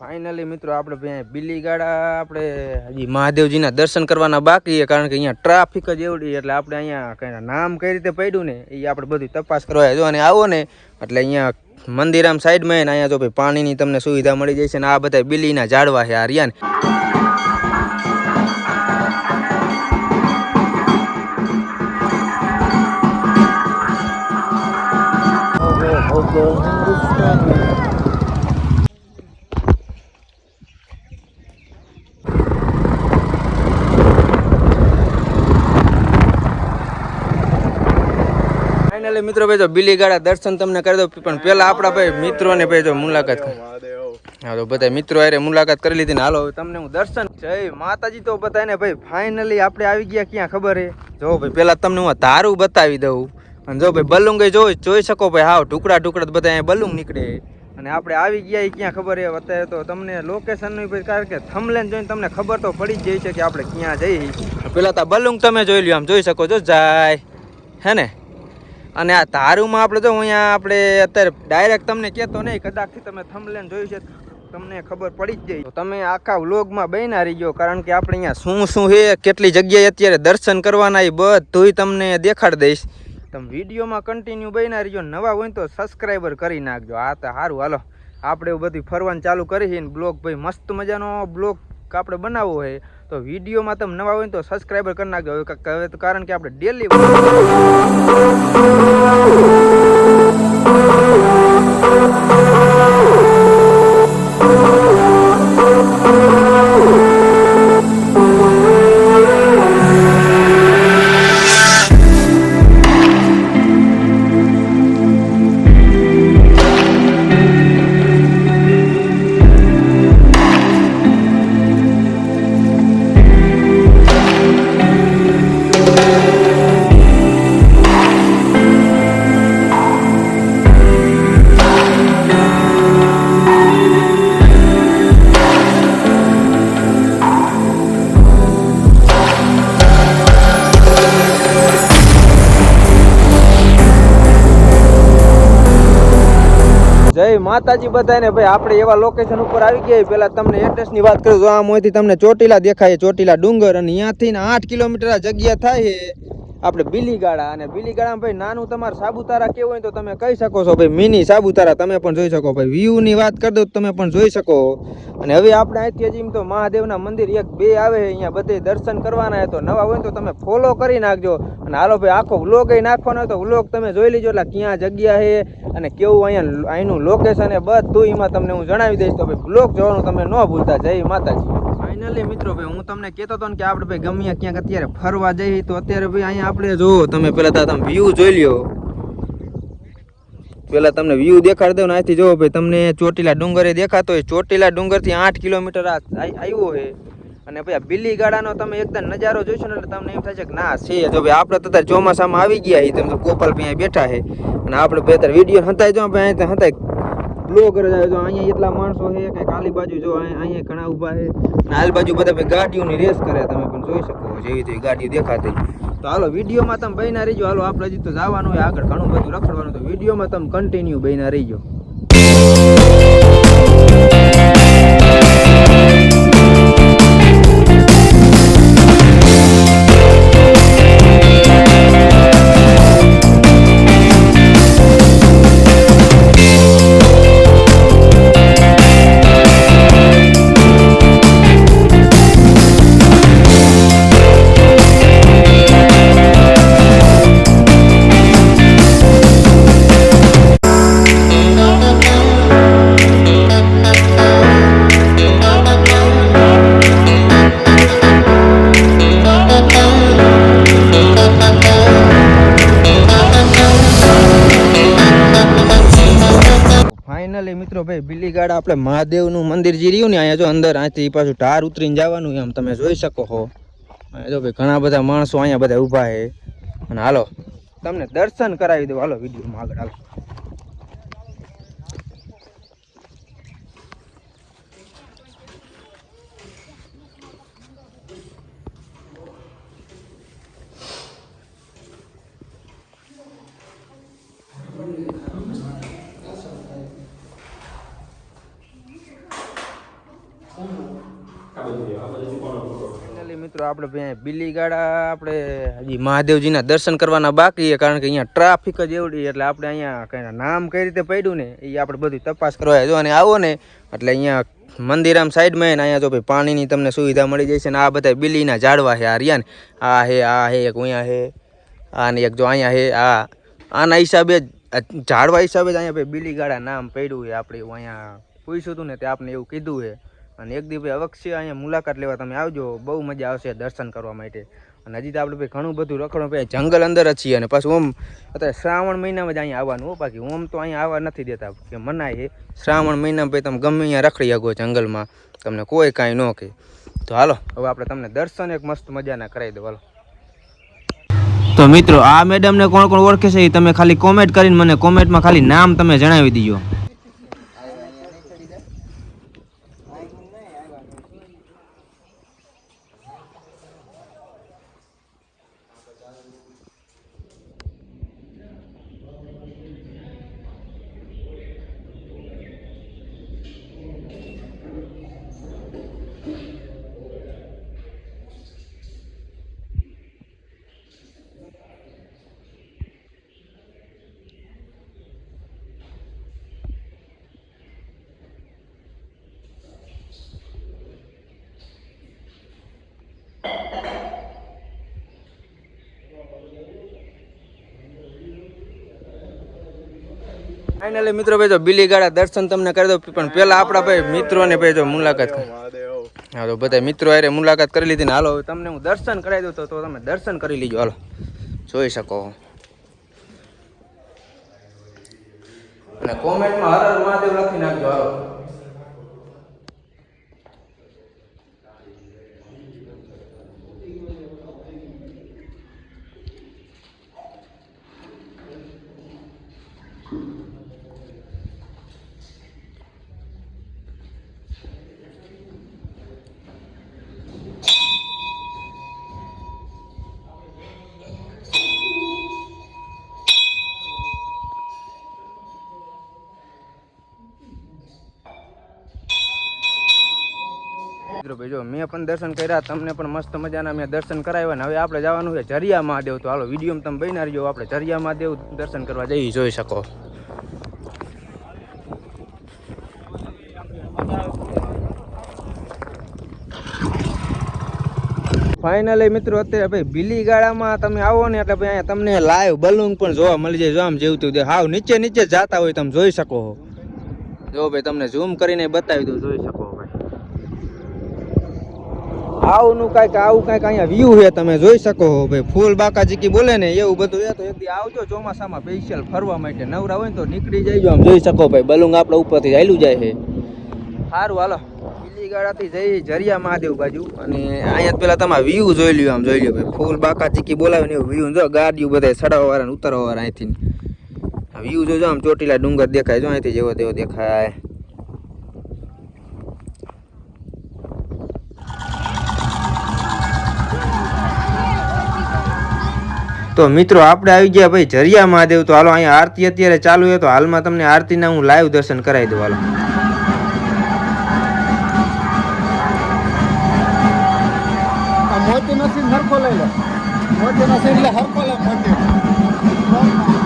Finally મિત્રો આપણે બિલીગાડા આપણે હજી મહાદેવજીના દર્શન કરવાના બાકી છે, કારણ કે અહીંયા ટ્રાફિક જ એવડી, એટલે આપણે અહીંયા કંઈ નામ કઈ રીતે પડ્યું ને એ આપણે બધી તપાસ કરવા જો. અને આવો ને એટલે અહીંયા મંદિર આમ સાઈડમાં ને અહીંયા જો ભાઈ પાણીની તમને સુવિધા મળી જશે. ને આ બધા બિલીના ઝાડવા છે આ રહ્યા ને. ફાઇનલી મિત્રો ભાઈ જો બિલીગાડા દર્શન તમને કરી દો, પણ પેલા આપણા ભાઈ મિત્રોને ભાઈ જો મુલાકાત હાલો બધા મિત્રો અરે મુલાકાત કરી લીધી ને હાલો તમને હું દર્શન. જય માતાજી. તો બધાને ભાઈ ફાઇનલી આપણે આવી ગયા ક્યાં ખબર હે? જો ભાઈ પેલા તમને હું તારું બતાવી દઉં. અને જો ભાઈ બલુંગ જોઈ શકો ભાઈ, હાવ ટુકડા ટુકડા બધા અહીંયા બલુંગ નીકળે. અને આપણે આવી ગયા એ ક્યાં ખબર હે અત્યારે? તો તમને લોકેશનનું ભાઈ, કારણ કે થંબનેલ જોઈને તમને ખબર તો પડી જ જાય છે કે આપણે ક્યાં જઈએ. પેલા તો બલુંગ તમે જોઈ લ્યો, આમ જોઈ શકો છો જાય હે ને. અને આ તારુમાં આપણે જો અહીંયા આપણે અત્યારે ડાયરેક્ટ તમને કહેતો નહીં, કદાચથી તમે થંબનેલ જોયું છે તમને ખબર પડી જ જાય. તો તમે આખા વ્લોગમાં બન્યા રહી ગયો, કારણ કે આપણે અહીંયા શું શું છે, કેટલી જગ્યાએ અત્યારે દર્શન કરવાના એ બધુંય તમને દેખાડી દઈશ. તમે વિડીયોમાં કન્ટિન્યુ બન્યા રહીજો. નવા હોય તો સબસ્ક્રાઈબર કરી નાખજો. આ તો સારું. હાલો આપણે એવું બધું ફરવાનું ચાલુ કરી ને બ્લોગ ભાઈ મસ્ત મજાનો બ્લોગ આપણે બનાવવો હોય તો વિડીયોમાં તમે નવા હોય તો સબસ્ક્રાઈબર કરી નાખજો. હવે તો કારણ કે આપણે ડેલી જય માતાજી બધાને. ભાઈ આપણે એવા લોકેશન ઉપર આવી ગયા. પેલા તમને એડ્રેસ ની વાત કરું તો આમ હોયથી તમને ચોટીલા દેખાય, ચોટીલા ડુંગર, અને અહીંયાથી 8 કિલોમીટર આ જગ્યા થાય આપણે બિલીગાડા. અને બિલીગાડામાં ભાઈ નાનું તમારે સાબુતારા કેવું હોય તો તમે કહી શકો છો ભાઈ, મિની સાબુતારા તમે પણ જોઈ શકો. ભાઈ વ્યૂ ની વાત કરી દો તમે પણ જોઈ શકો. અને હવે આપણે અહીંથી હજી તો મહાદેવના મંદિર 1-2 આવે અહીંયા બધે દર્શન કરવાના. તો નવા હોય તો તમે ફોલો કરી નાખજો. અને હાલો ભાઈ આખો વ્લોગ નાખવાનો હોય તો વ્લોગ તમે જોઈ લીજો, એટલે ક્યાં જગ્યા છે અને કેવું અહીંયા અહીંનું લોકેશન એ બધું એમાં તમને હું જણાવી દઈશ. તો ભાઈ વ્લોગ જોવાનું તમે ન ભૂલતા. જય માતાજી. ફાઇનલી મિત્રો ભાઈ હું તમને કહેતો હતો ને કે આપણે ભાઈ ગમે ક્યાંક અત્યારે ફરવા જઈએ તો અત્યારે ભાઈ અહીંયા આપણે જો તમે પેલા તમે વ્યૂ જોઈ લ્યો. પેલા તમને વ્યૂ દેખાડી દઉં ને અહીંથી જો ભાઈ તમને ચોટીલા ડુંગરે દેખાતો હોય. ચોટીલા ડુંગરથી 8 કિલોમીટર આવ્યો છે. અને ભાઈ આ બિલીગાડાનો તમે એકદમ નજારો જોઈશો ને એટલે તમને એમ થશે કે ના છે. જો ભાઈ આપણે તો અત્યારે ચોમાસામાં આવી ગયા છીએ, તમે ગોપાલ ભાઈ બેઠા છે અને આપણે ભાઈ અત્યારે વિડીયો હતાય જો ભાઈ અહીંયા હતાય બ્લોગર જો અહીંયા એટલા માણસો છે કે કાલી બાજુ જો અહીંયા ઘણા ઊભા છે અને આલ બાજુ બધા ભાઈ ગાડીઓની રેસ કરે, તમે પણ જોઈ શકો જેવી તેવી ગાડીઓ દેખાતી. તો હાલો વિડીયોમાં તમે બન્યા રહીજો. હાલો આપણે હજી તો જવાનું હોય આગળ, ઘણું બધું રખડવાનું, તો વિડીયોમાં તમે કન્ટિન્યુ બન્યા રહીજો. ફાઇનલી મિત્રો ભાઈ બિલીગાડા આપણે મહાદેવનું મંદિર જે રહ્યું ને અહીંયા જો અંદર અહીંથી પાછું ઢાર ઉતરીને જવાનું એમ તમે જોઈ શકો છો. જો ભાઈ ઘણા બધા માણસો અહીંયા બધા ઊભા છે. અને હાલો તમને દર્શન કરાવી દઉં. હાલો વિડીયોમાં આગળ હાલો. મિત્રો આપણે બિલીગાડા આપણે હજી મહાદેવજીના દર્શન કરવાના બાકી છે, કારણ કે અહીંયા ટ્રાફિક જ એવડી, એટલે આપણે અહીંયા કઈ નામ કઈ રીતે પડ્યું ને એ આપણે બધી તપાસ કરવા જો અને આવો ને એટલે અહીંયા મંદિર આમ સાઈડમાં ને અહીંયા જો ભાઈ પાણીની તમને સુવિધા મળી જશે ને આ બધા બિલીના ઝાડવા છે, આ રહ્યા ને આ હે એક અહીંયા હે આ ને એક જો અહીંયા હે આના હિસાબે ઝાડવા હિસાબે જ અહીંયા ભાઈ બિલીગાડા નામ પડ્યું છે. આપણે અહીંયા પૂછ્યું હતું ને તે આપણે એવું કીધું છે, અને એક દિવસ અવશ્ય અહીંયા મુલાકાત લેવા તમે આવજો, બહુ મજા આવશે દર્શન કરવા માટે. અને હજી તો આપણે ભાઈ ઘણું બધું રખડો ભાઈ જંગલ અંદર જ છીએ, અને પાછું ઓમ અત્યારે શ્રાવણ મહિનામાં જ અહીંયા આવવાનું, બાકી ઓમ તો અહીંયા આવવા નથી દેતા કે મનાય છે. શ્રાવણ મહિનામાં ભાઈ તમે ગમે અહીંયા રખડી શકો જંગલમાં, તમને કોઈ કાંઈ ન કહે. તો હાલો હવે આપણે તમને દર્શન એક મસ્ત મજાના કરાવી દો. હાલો તો મિત્રો આ મેડમને કોણ કોણ ઓળખે છે એ તમે ખાલી કોમેન્ટ કરીને મને કોમેન્ટમાં ખાલી નામ તમે જણાવી દીજો. ફાઇનલી મિત્રો ભાઈ જો બિલીગાડા દર્શન તમને કરી દો, પણ પેલા આપણા ભાઈ મિત્રોને ભાઈ જો મુલાકાત હા તો બધા મિત્રો હારે મુલાકાત કરી લીધી ને હાલો તમને હું દર્શન કરાવી દઉં તો તમે દર્શન કરી લીજો. હાલો જોઈ શકો અને કોમેન્ટમાં હર હર મહાદેવ લખી નાખજો. હાલો ભાઈ જો મેં પણ દર્શન કર્યા, તમને પણ મસ્ત મજાના મેં દર્શન કરાવ્યા ને હવે આપણે જવાનું છે ઝરિયા મહાદેવ. તો હાલો વિડીયોમાં તમે બન્યા રહેજો, આપણે ઝરિયા મહાદેવ દર્શન કરવા જઈ જોઈ શકો. ફાઇનલી મિત્રો અત્યારે ભાઈ બિલીગાડામાં તમે આવો ને એટલે ભાઈ અહીંયા તમને લાઈવ બલૂન પણ જોવા મળી જાય. જો આમ જેવું તે હાવ નીચે નીચે જતા હોય તમે જોઈ શકો. જો ભાઈ તમને ઝૂમ કરીને બતાવી દઉં, જોઈ શકો ભાઈ આવું કાંઈક અહીંયા વ્યૂ છે તમે જોઈ શકો ભાઈ. ફૂલ બાકાજીકી બોલે ને એવું બધું છે. તો એક દી આવજો ચોમાસામાં સ્પેશિયલ ફરવા માટે, નવરા હોય ને તો નીકળી જઈજો. આમ જોઈ શકો ભાઈ બલૂન આપણે ઉપરથી ચાલ્યું જાય છે. સારું હાલો બિલીગાડાથી જઈ ઝરિયા મહાદેવ બાજુ, અને અહીંયા પેલા તમે વ્યૂ જોઈ લ્યો. આમ જોઈ લ્યો ભાઈ ફૂલ બાકાજીકી બોલાવે ને એવું વ્યૂ. જો ગાડીઓ બધા ચડાવવા વાળા ને ઉતારવા વાળા અહીંથી વ્યૂ જોજો. આમ ચોટીલા ડુંગર દેખાય, જો અહીંથી જેવો તેવો દેખાય. તો મિત્રો આપણે આવી ગયા ભાઈ ઝરિયા મહાદેવ. તો હાલો અહીંયા આરતી અત્યારે ચાલુ છે, તો હાલમાં તમને આરતીના હું લાઈવ દર્શન કરાવી દઉં. હાલો મોતી નથી હરખો લઈ લો, મોતી નથી એટલે હરખો લે મોતી.